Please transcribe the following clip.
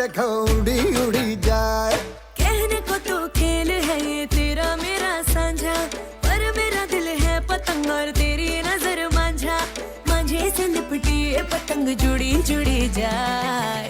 देखो उड़ी उड़ी जाए। कहने को तो खेल है ये तेरा मेरा साझा, पर मेरा दिल है पतंग और तेरी नजर मांझा। मांझे से लिपटी ये पतंग जुड़ी जुड़ी जाए।